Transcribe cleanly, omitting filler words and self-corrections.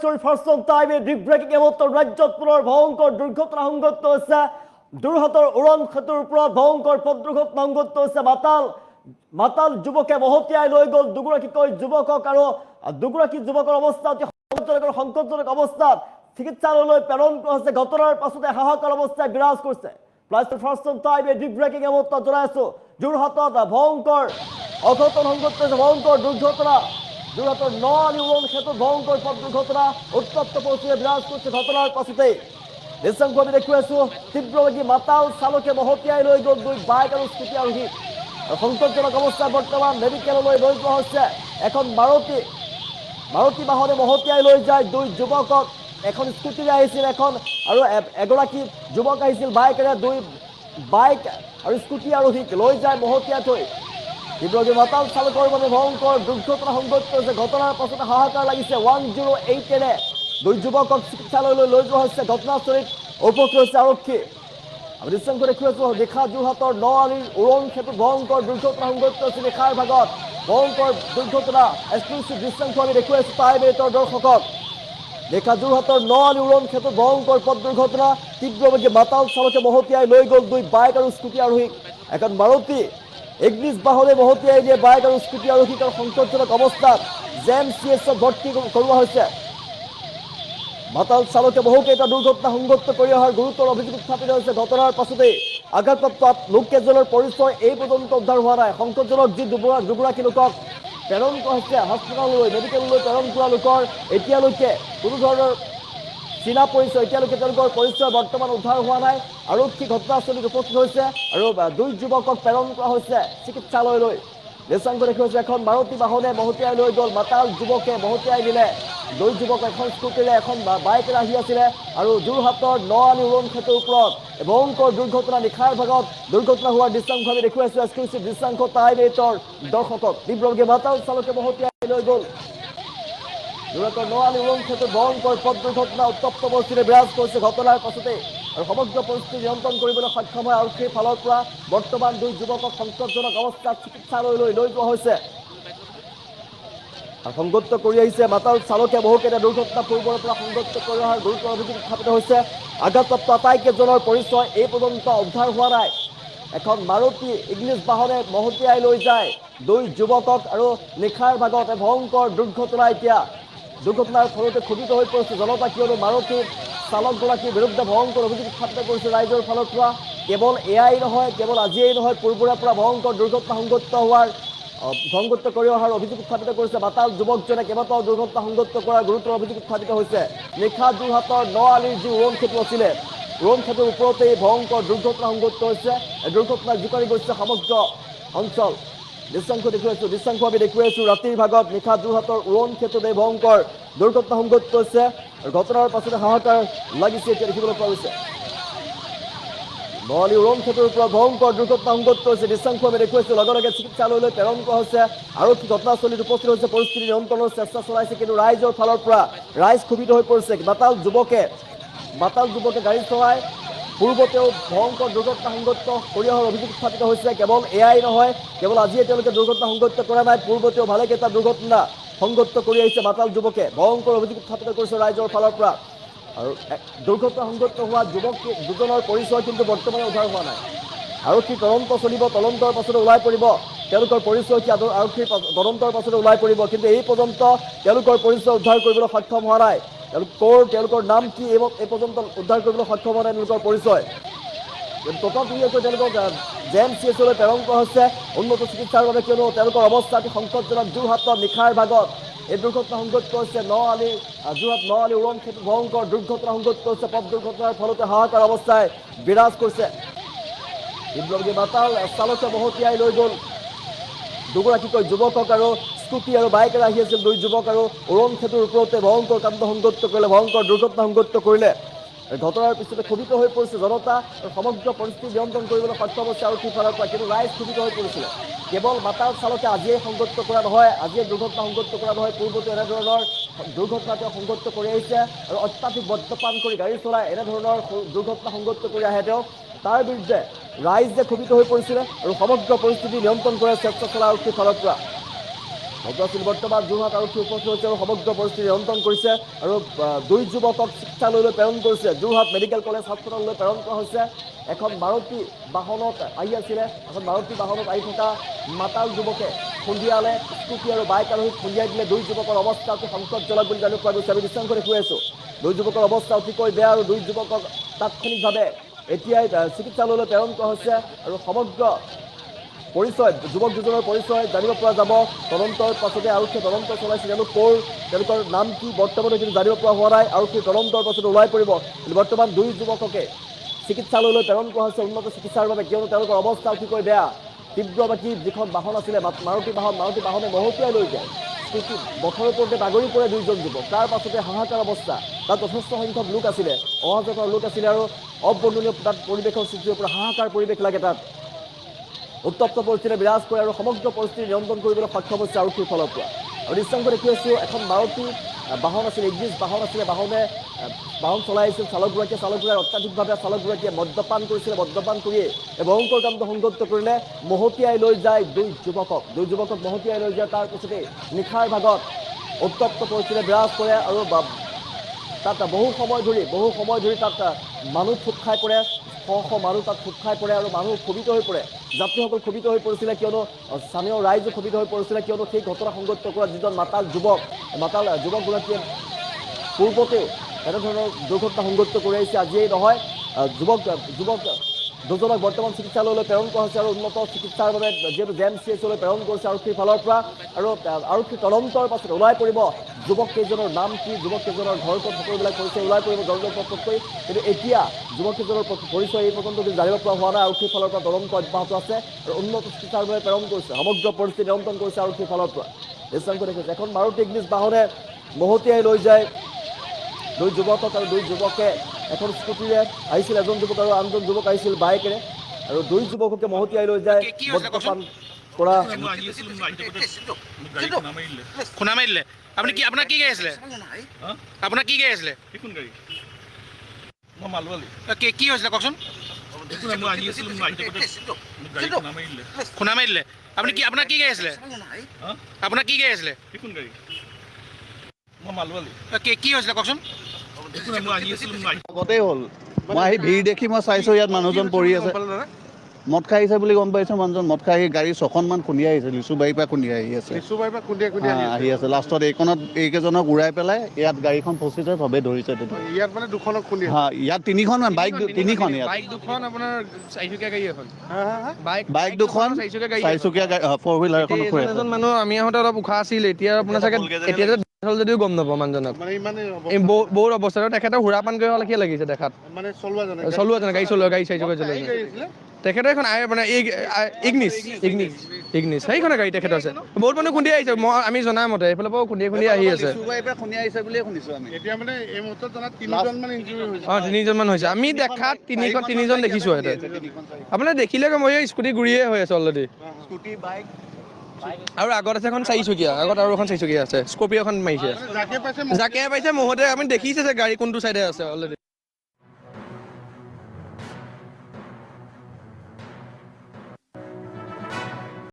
First of টাইমে big breaking এমত্তৰ ৰাজ্যত পুনৰ ভয়ংকৰ দুৰ্ঘটনা সংঘটিত হৈছে যোৰহাটৰ উৰণ সেতুৰ ওপৰত ভয়ংকৰ পথ দুৰ্ঘটনা সংঘটিত হৈছে মাতাল যুৱকে মহতিয়াই লৈ গ'ল দুগৰাকীকৈ যুৱকক আৰু দুগৰাকী যুৱকৰ অৱস্থা অতি সংকটজনক অৱস্থাত চিকিৎসালয়লৈ প্ৰেৰণ কৰা হৈছে ঘটনাৰ পাছতে হাহাকাৰ অৱস্থাই বিৰাজ কৰিছে ফাৰ্স্ট অফ টাইমে বিগ ব্ৰেকিং এমত্তৰ জনাইছো যোৰহাটত ভয়ংকৰ অঘটন সংঘটিত হৈছে ভয়ংকৰ দুৰ্ঘটনা যোৰহাটৰ নআলি উৰণ সেতুত ভয়ংকৰ পথ দুৰ্ঘটনা উত্তপ্ত পৰিস্থিতিয়ে বিৰাজ কৰিছে ঘটনাৰ পাছতেই দৃশ্যাংশ আমি দেখুৱাই আছো তীব্ৰবেগী মাতাল চালকে মহতিয়াই লৈ গ'ল দুই বাইক আৰু স্কুটি আৰোহী সংকটজনক অৱস্থা বৰ্তমান মেডিকেললৈ লৈ যোৱা হৈছে এখন মাৰুতি বাহনে মহতিয়াই লৈ যায় দুই যুৱকক এখন স্কুটিৰে আহিছিল এখন আৰু এগৰাকী যুৱক আহিছিল বাইকেৰে দুই বাইক আৰু স্কুটি আৰোহীক লৈ যায় মহতিয়াই থৈ তীব্ৰবেগী মাতাল চালকৰ বাবে ভয়ংকৰ দুৰ্ঘটনা সংঘটিত হৈছে ঘটনাৰ পাছতে হাহাকাৰ লাগিছে 108এৰে দুই যুৱকক চিকিৎসালয়লৈ লৈ যোৱা হৈছে ঘটনাস্থলীত উপস্থিত হৈছে আৰক্ষী আমি দৃশ্যাংশ দেখুৱাইছো নিশা যোৰহাটৰ নআলিৰ উৰণ সেতুত ভয়ংকৰ দুৰ্ঘটনা সংঘটিত হৈছে নিশাৰ ভাগত ভয়ংকৰ দুৰ্ঘটনা এক্সক্লুচিভ দৃশ্যাংশ আমি দেখুৱাইছো টাইম এইটৰ দৰ্শকক নিশা যোৰহাটৰ নআলি উৰণ সেতুত ভয়ংকৰ পথ দুৰ্ঘটনা তীব্ৰবেগী মাতাল চালকে মহতিয়াই লৈ গ'ল দুই বাইক আৰু স্কুটি আৰোহীক এখন মাৰুতি ইগনিছ বাহনে মহতিয়াই দিয়ে বাইক আৰু স্কুটি আৰোহীক সংকটজনক অৱস্থাত JMCHত ভৰ্তি কৰোৱা হৈছে মাতাল চালকে বহুকেইটা দুৰ্ঘটনা সংঘটিত কৰি অহাৰ গুৰুতৰ অভিযোগ উত্থাপিত হৈছে ঘটনাৰ পাছতেই আঘাতপ্ৰাপ্ত লোককেইজনৰ পৰিচয় এই পৰ্যন্ত উদ্ধাৰ হোৱা নাই সংকটজনক যি দুগৰাকী লোকক প্ৰেৰণ কৰা হৈছে হস্পিটেললৈ মেডিকেললৈ প্ৰেৰণ কৰা লোকৰ এতিয়ালৈকে কোনো ধৰণৰ চীনা পৰিচয় এতিয়ালৈকে তেওঁলোকৰ পৰিচয় বৰ্তমান উদ্ধাৰ হোৱা নাই আৰক্ষী ঘটনাস্থলীত উপস্থিত হৈছে আৰু দুই যুৱকক প্ৰেৰণ কৰা হৈছে চিকিৎসালয়লৈ দৃশ্যাংশ দেখুৱাইছে এখন মাৰুতি বাহনে মহতিয়াই লৈ গ'ল মাতাল যুৱকে মহতিয়াই দিলে দুই যুৱক এখন স্কুটিৰে এখন বাইকেৰে আহি আছিলে আৰু যোৰহাটৰ নআলি উৰণ সেতুৰ ওপৰত ভয়ংকৰ দুৰ্ঘটনা নিশাৰ ভাগত দুৰ্ঘটনা হোৱাৰ দৃশ্যাংশ আমি দেখুৱাইছো এক্সক্লুচিভ দৃশ্যাংশ টাইম এইটৰ দৰ্শকক তীব্ৰবেগী মাতাল চালকে মহতিয়াই লৈ গ'ল যোৰহাটৰ নআলি উৰণ সেতুত ভয়ংকৰ পথ দুৰ্ঘটনা উত্তপ্ত পৰিস্থিতিয়ে বিৰাজ কৰিছে ঘটনাৰ পাছতে আৰু সমগ্ৰ পৰিস্থিতি নিয়ন্ত্ৰণ কৰিবলৈ সক্ষম হয় আৰক্ষীৰ ফালৰ পৰা বৰ্তমান দুই যুৱকক সংকটজনক অৱস্থাত চিকিৎসালয়লৈ লৈ যোৱা হৈছে সংগত কৰি আহিছে মাতাল চালকে বহুকেইটা দুৰ্ঘটনা পূৰ্বৰ পৰা সংগত কৰি অহাৰ গুৰুতৰ অভিযোগ উত্থাপিত হৈছে আঘাতপ্ৰাপ্ত আটাইকেইজনৰ পৰিচয় এই পৰ্যন্ত উদ্ধাৰ হোৱা নাই এখন মাৰুতি ইগনিছ বাহনে মহতিয়াই লৈ যায় দুই যুৱকক আৰু নিশাৰ ভাগত ভয়ংকৰ দুৰ্ঘটনা এতিয়া দুৰ্ঘটনাৰ ফলতে ক্ষতিত হৈ পৰিছে জনতা কিয়নো মাৰুতি চালকগৰাকীৰ বিৰুদ্ধে ভয়ংকৰ অভিযোগ উত্থাপিত কৰিছে ৰাইজৰ ফালৰ পৰা কেৱল এয়াই নহয় কেৱল আজিয়েই নহয় পূৰ্বৰে পৰা ভয়ংকৰ দুৰ্ঘটনা সংঘটিত কৰি অহাৰ অভিযোগ উত্থাপিত কৰিছে মাতাল যুৱকজনে কেইবাটাও দুৰ্ঘটনা সংঘটিত কৰাৰ গুৰুতৰ অভিযোগ উত্থাপিত হৈছে নিশা যোৰহাটৰ নআলিৰ যি উৰণ সেতু আছিলে উৰণ সেতুৰ ওপৰতে ভয়ংকৰ দুৰ্ঘটনা সংঘটিত হৈছে এই দুৰ্ঘটনাত জোকাৰি গৈছে সমগ্ৰ অঞ্চল দৃশ্যাংশ আমি দেখুৱাইছো ৰাতিৰ ভাগত নিশা যোৰহাটৰ উৰণ সেতুত এই ভয়ংকৰ দুৰ্ঘটনা সংঘটিত হৈছে আৰু ঘটনাৰ পাছতে হাহাকাৰ লাগিছে এতিয়া দেখিবলৈ পোৱা গৈছে নআলি উৰণ সেতুৰ ওপৰত ভয়ংকৰ দুৰ্ঘটনা সংঘটিত হৈছে দৃশ্যাংশ আমি দেখুৱাইছো লগে লগে চিকিৎসালয়লৈ প্ৰেৰণ কৰা হৈছে আৰক্ষী ঘটনাস্থলীত উপস্থিত হৈছে পৰিস্থিতি নিয়ন্ত্ৰণৰ চেষ্টা চলাইছে কিন্তু ৰাইজৰ ফালৰ পৰা ৰাইজ ক্ষোভিত হৈ পৰিছে মাতাল যুৱকে গাড়ী চলাই পূৰ্বতেও ভয়ংকৰ দুৰ্ঘটনা সংঘটিত কৰি অহাৰ অভিযোগ উত্থাপিত হৈছে কেৱল এয়াই নহয় কেৱল আজিয়ে তেওঁলোকে দুৰ্ঘটনা সংঘটিত কৰা নাই পূৰ্বতেও ভালেকেইটা দুৰ্ঘটনা সংঘটিত কৰি আহিছে মাতাল যুৱকে ভয়ংকৰ অভিযোগ উত্থাপিত কৰিছে ৰাইজৰ ফালৰ পৰা আৰু দুৰ্ঘটনা সংঘটিত হোৱা যুৱক দুজনৰ পৰিচয় কিন্তু বৰ্তমানে উদ্ধাৰ হোৱা নাই আৰক্ষী তদন্ত চলিব তদন্তৰ পাছতে ওলাই পৰিব তেওঁলোকৰ পৰিচয় কি আৰক্ষীৰ তদন্তৰ পাছতে ওলাই পৰিব কিন্তু এই পৰ্যন্ত তেওঁলোকৰ পৰিচয় উদ্ধাৰ কৰিবলৈ সক্ষম হোৱা নাই তেওঁলোকৰ নাম কি এই পৰ্যন্ত উদ্ধাৰ কৰিবলৈ সক্ষম হোৱা নাই তেওঁলোকৰ পৰিচয় তথাপিও তেওঁলোকক JMCHলৈ প্ৰেৰণ কৰা হৈছে উন্নত চিকিৎসাৰ বাবে কিয়নো তেওঁলোকৰ অৱস্থা অতি সংকটজনক যোৰহাটৰ নিশাৰ ভাগত এই দুৰ্ঘটনা সংঘটিত হৈছে যোৰহাট নআলি উৰণ সেতুত ভয়ংকৰ দুৰ্ঘটনা সংঘটিত হৈছে পথ দুৰ্ঘটনাৰ ফলতে হাহাকাৰ অৱস্থাই বিৰাজ কৰিছে তীব্ৰবেগী মাতাল চালকে মহতিয়াই লৈ গ'ল দুগৰাকীকৈ যুৱকক আৰু স্কুটি আৰু বাইকেৰে আহি আছিল দুই যুৱক আৰু উৰণ সেতুৰ ওপৰতে ভয়ংকৰ কাণ্ড সংঘটিত কৰিলে ভয়ংকৰ দুৰ্ঘটনা সংঘটিত কৰিলে ঘটনাৰ পিছতে ক্ষোভিত হৈ পৰিছে জনতা আৰু সমগ্ৰ পৰিস্থিতি নিয়ন্ত্ৰণ কৰিবলৈ সক্ষম হৈছে আৰক্ষীৰ ফালৰ পৰা কিন্তু ৰাইজ ক্ষোভিত হৈ পৰিছিলে কেৱল মাতাল চালকে আজিয়ে সংঘটিত কৰা নহয় আজিয়ে দুৰ্ঘটনা সংঘটিত কৰা নহয় পূৰ্বতে এনেধৰণৰ দুৰ্ঘটনা তেওঁ সংঘটিত কৰি আহিছে আৰু অত্যাধিক মদ্যপান কৰি গাড়ী চলাই এনেধৰণৰ দুৰ্ঘটনা সংঘটিত কৰি আহে তেওঁ তাৰ বিৰুদ্ধে ৰাইজ যে ক্ষোভিত হৈ পৰিছিলে আৰু সমগ্ৰ পৰিস্থিতি নিয়ন্ত্ৰণ কৰাৰ চেষ্টা চলাই আৰক্ষীৰ ফালৰ পৰা ঘটনাস্থলী বৰ্তমান যোৰহাট আৰক্ষী উপস্থিত হৈছে আৰু সমগ্ৰ পৰিস্থিতি নিয়ন্ত্ৰণ কৰিছে আৰু দুই যুৱকক চিকিৎসালয়লৈ প্ৰেৰণ কৰিছে। যোৰহাট মেডিকেল কলেজ হাস্পতাললৈ প্ৰেৰণ কৰা হৈছে। এখন মাৰুতি বাহনত আহি আছিলে, এখন মাৰুতি বাহনত আহি থকা মাতাল যুৱকে খুন্দিয়ালে, স্কুটি আৰু বাইক আৰোহীক খুন্দিয়াই দিলে। দুই যুৱকৰ অৱস্থা অতি সংকটজনক বুলি জানিব পৰা গৈছে। আমি নিশ্চয়কৈ দেখুৱাই আছোঁ। দুই যুৱকৰ অৱস্থা অতিকৈ বেয়া আৰু দুই যুৱকক তাৎক্ষণিকভাৱে এতিয়াই চিকিৎসালয়লৈ প্ৰেৰণ কৰা হৈছে আৰু সমগ্ৰ পৰিচয় যুৱক দুজনৰ পৰিচয় জানিব পৰা যাব। তদন্তৰ পাছতে আৰক্ষীয়ে তদন্ত চলাইছে। তেওঁলোকৰ নাম কি বৰ্তমানে কিন্তু জানিব পৰা হোৱা নাই। আৰক্ষীৰ তদন্তৰ পাছতে ওলাই পৰিব। কিন্তু বৰ্তমান দুই যুৱককে চিকিৎসালয়লৈ প্ৰেৰণ কৰা হৈছে উন্নত চিকিৎসাৰ বাবে, কিয়নো তেওঁলোকৰ অৱস্থা অতিকৈ বেয়া। তীব্ৰবাদী যিখন বাহন আছিলে মাৰুতি বাহনে মহতিয়াই লৈ যায়। স্কুটি পথৰ ওপৰতে বাগৰি পৰে দুইজন যুৱক। তাৰ পাছতে হাহাকাৰ অৱস্থা। তাত যথেষ্ট সংখ্যক লোক আছিলে, অহা যোৱা কৰা লোক আছিলে আৰু অবৰ্ণনীয় তাত পৰিৱেশৰ সৃষ্টি হৈ পৰা হাহাকাৰ পৰিৱেশ লাগে। তাত উত্তপ্ত পৰিস্থিতি বিৰাজ কৰে আৰু সমগ্ৰ পৰিস্থিতি নিয়ন্ত্ৰণ কৰিবলৈ সক্ষম হৈছে আৰক্ষীৰ ফালৰ পৰা। আৰু নিশ্চয়কৈ দেখি আছোঁ এখন মাৰুতি বাহন আছিলে, ইংলিছ বাহন আছিলে। বাহন চলাই আহিছিল চালকগৰাকীয়ে চালকগৰাকীয়ে মদ্যপান কৰিছিলে। মদ্যপান কৰিয়ে এই ভয়ংকৰ কামটো সংঘটিত কৰিলে। মহতিয়াই লৈ যায় দুই যুৱকক মহতিয়াই লৈ যায়। তাৰ পিছতে নিশাৰ ভাগত উত্তপ্ত পৰিস্থিতি বিৰাজ কৰে আৰু তাত বহু সময় ধৰি তাত মানুহ থোপ খাই পৰে। শ মানুহ তাত থোপ খাই পৰে আৰু মানুহ ক্ষোভিত হৈ পৰে। যাত্ৰীসকল ক্ষোভিত হৈ পৰিছিলে, কিয়নো স্থানীয় ৰাইজো ক্ষোভিত হৈ পৰিছিলে, কিয়নো সেই ঘটনা সংঘটিত কৰা যিজন মাতাল যুৱকগৰাকীয়ে পূৰ্বতেও এনেধৰণৰ দুৰ্ঘটনা সংঘটিত কৰি আহিছে। আজিয়েই নহয়। যুৱক দুজনক বৰ্তমান চিকিৎসালয়লৈ প্ৰেৰণ কৰা হৈছে আৰু উন্নত চিকিৎসাৰ বাবে যিহেতু JMCHলৈ প্ৰেৰণ কৰিছে আৰক্ষীৰ ফালৰ পৰা। আৰু আৰক্ষী তদন্তৰ পাছত ওলাই পৰিব যুৱককেইজনৰ নাম কি, যুৱককেইজনৰ ঘৰ ক'ত, সকলোবিলাক পৰিচয় ওলাই পৰিব জলজলপটকৈ। কিন্তু এতিয়া যুৱককেইজনৰ পৰিচয় এই পৰ্যন্ত জানিব পৰা হোৱা নাই। আৰক্ষীৰ ফালৰ পৰা তদন্ত অব্যাহত আছে আৰু উন্নত চিকিৎসাৰ বাবে প্ৰেৰণ কৰিছে। সমগ্ৰ পৰিস্থিতি নিয়ন্ত্ৰণ কৰিছে আৰক্ষীৰ ফালৰ পৰা। নিশ্চয়কৈ দেখিছে এখন মাৰুতি ইংলিছ বাহনে মহতিয়াই লৈ যায় দুই যুৱকক আৰু দুই যুৱকে এখন স্কুটিৰে আহিছিল। এজন যুৱক আৰু আনজন যুৱক আহিছিল বাইকেৰে আৰু দুই যুৱককে মহতিয়াই লৈ যায় মদ্যপান কৰা। খুনা মাৰি দিলে। আপোনাৰ কি গাড়ী আছিলে? আপোনাৰ কি গাড়ী আছিলে? কি হৈছিলে কওকচোন? খুনা মাৰি দিলে। আপোনাৰ কি গাড়ী আছিলে? আপোনাৰ কি গাড়ী আছিলে? কি হৈছিলে কওকচোন? আগতেই হ'ল। মই আহি ভিৰ দেখি মই চাইছোঁ ইয়াত মানুহজন পৰি আছে। মদ খাই আহিছে বুলি গম পাইছোঁ। মানুহজন মদ খাই আহি গাড়ী 6খনমান খুন্দিয়াই আহিছে। লিচুবাৰীৰ পৰা খুন্দিয়াই আহি আছে। আহি আছে লাষ্টত এইখনত এইকেইজনক উৰাই পেলাই ইয়াত গাড়ীখন ফচিছে, চবেই ধৰিছে। ইয়াত মানে দুখনক খুন্দি ইয়াত তিনিখন বাইক তিনিখন ইয়াত বাইক দুখন আপোনাৰ চাৰিচকীয়া গাড়ী এখন বাইক দুখন চাৰিচকীয়া গাড়ী 4 হুইলাৰ এখন। এজন মানুহ আমি আহোঁতে অলপ উশাহ আছিল। এতিয়া আপোনাৰ চাগে এতিয়া হ'ল যদিও গম নাপাওঁ মানুহজনক। বহুত অৱস্থা তেখেতৰ সুৰাপান কৰি লেখিয়া লাগিছে দেখাত। মানে চলোৱাজনে গাড়ী চাৰিচকীয়া চলাই তেখেতৰ এখন মানে ইগনিছ সেইখনে গাড়ী তেখেতৰ আছে। বহুত মানুহ খুন্দিয়াই আহিছে। আমি জনা মতে এইফালৰ পৰাও খুন্দিয়াই আহি আছে। তিনিজনমান হৈছে। আমি দেখাত তিনিজন দেখিছোঁ। আপোনাৰ দেখিলে মই স্কুটি ঘূৰিয়ে হৈ আছে অলৰেডি। আৰু আগত আছে এখন চাৰিচকীয়া, আগত আৰু এখন চাৰিচকীয়া আছে। স্কৰ্পিঅ' এখন মাৰিছে। যাকে পাইছে মহতে আপুনি দেখিছে যে গাড়ী কোনটো চাইডে আছে অলৰেডি।